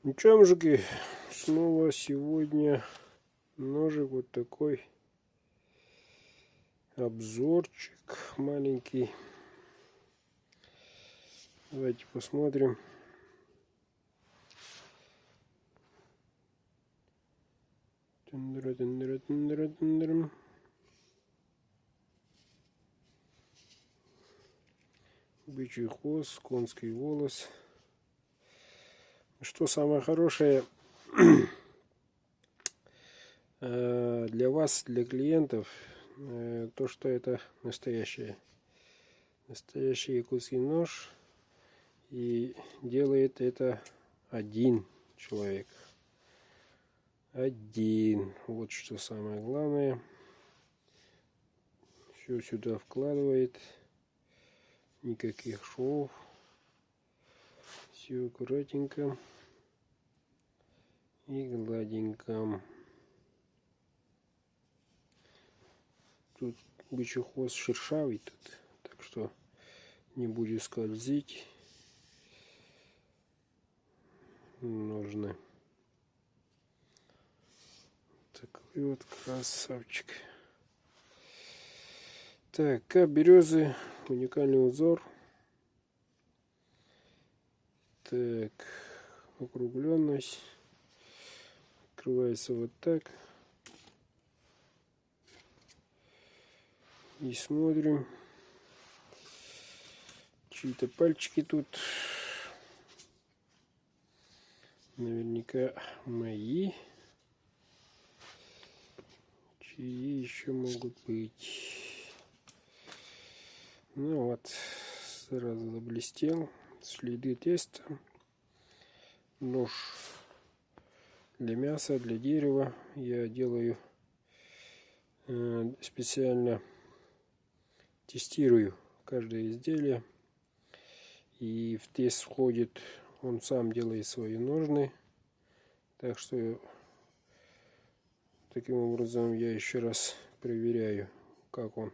Ну что, мужики, снова сегодня ножик вот такой, обзорчик маленький. Давайте посмотрим. Бычий хвост, конский волос. Что самое хорошее для вас, для клиентов, то, что это настоящий якутский нож, и делает это один человек. Один. Вот что самое главное. Все сюда вкладывает. Никаких швов. Все аккуратненько и гладенько. Тут бычий хвост шершавый тут, так что не будет скользить. Нужно. Такой вот красавчик. Так, кап березы, уникальный узор. Так, округленность. Открывается вот так. И смотрим. Чьи-то пальчики тут. Наверняка мои. Чьи еще могут быть? Ну вот, сразу заблестел. Следы теста. Нож для мяса, для дерева. Я делаю специально, тестирую каждое изделие. И в тест входит, он сам делает свои ножны. Так что таким образом я еще раз проверяю, как он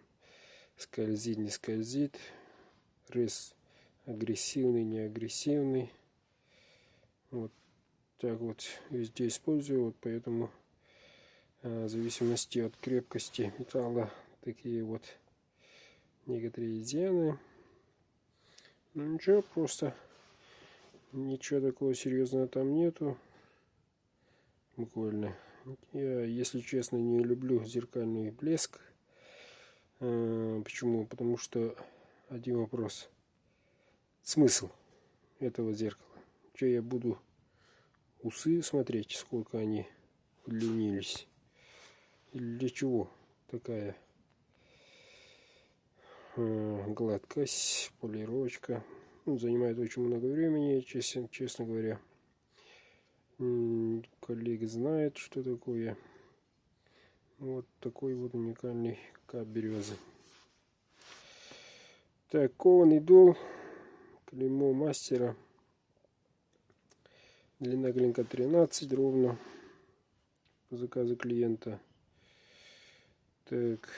скользит, не скользит. Рез агрессивный, не агрессивный. Вот так вот везде использую. Вот поэтому в зависимости от крепкости металла такие вот некоторые изъяны. Ну ничего, просто ничего такого серьезного там нету. Буквально. Я, если честно, не люблю зеркальный блеск. Почему? Потому что один вопрос. Смысл этого зеркала? Что я буду усы смотреть, сколько они удлинились? Или для чего такая гладкость, полировочка? Ну, занимает очень много времени, честно говоря. Коллеги знают, что такое. Вот такой вот уникальный кап березы. Так, кованый дол, клеймо мастера. Длина клинка 13 ровно по заказу клиента. Так,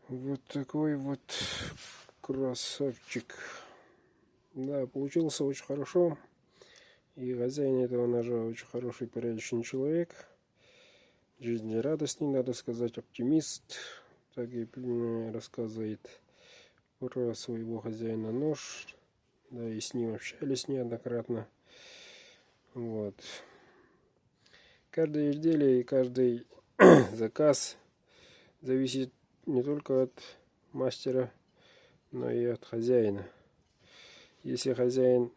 вот такой вот красавчик. Да, получился очень хорошо. И хозяин этого ножа очень хороший, порядочный человек. Жизнерадостный, надо сказать, оптимист. Так и рассказывает про своего хозяина нож. Да, и с ним общались неоднократно. Вот. Каждое изделие и каждый заказ зависит не только от мастера, но и от хозяина. Если хозяин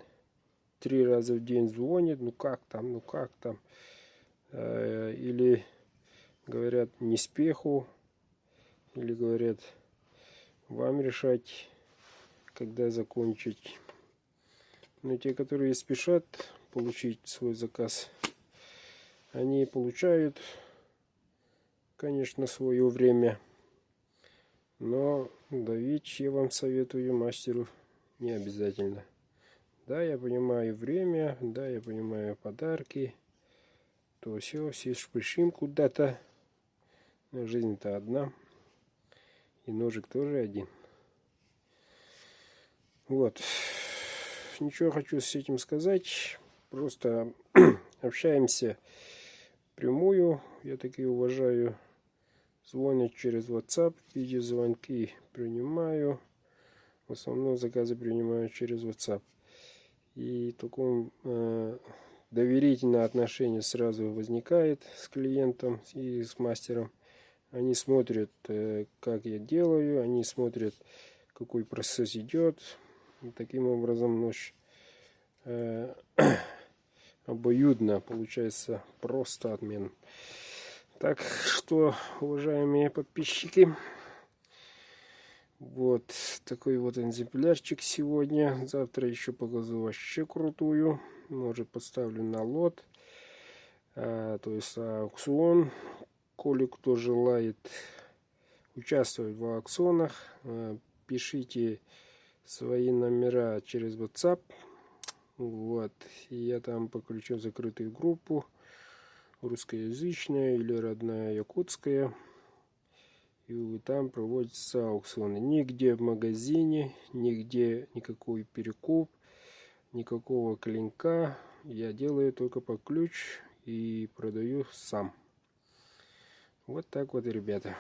3 раза в день звонит, ну как там, или говорят не спеху, или говорят вам решать, когда закончить. Но те, которые спешат получить свой заказ, они получают, конечно, свое время. Но давить я вам советую мастеру не обязательно. Да, я понимаю время, да, я понимаю подарки. То все спешим куда-то. Но жизнь-то одна. И ножик тоже один. Вот. Ничего хочу с этим сказать. просто общаемся прямую. Я такие уважаю. Звонят через WhatsApp, видеозвонки принимаю. В основном заказы принимаю через WhatsApp. И таком доверительное отношение сразу возникает с клиентом и с мастером. Они смотрят, как я делаю, они смотрят, какой процесс идет. И таким образом ночь обоюдно получается, просто отменно. Так что, уважаемые подписчики, вот такой вот экземплярчик сегодня. Завтра еще покажу вообще крутую. Может, поставлю на лот. То есть аукцион. Коли кто желает участвовать в аукционах, пишите свои номера через WhatsApp. Вот. И я там подключу закрытую группу. Русскоязычная или родная якутская. И там проводятся аукционы. Нигде в магазине, нигде никакой перекуп, никакого клинка. Я делаю только под ключ и продаю сам. Вот так вот, ребята.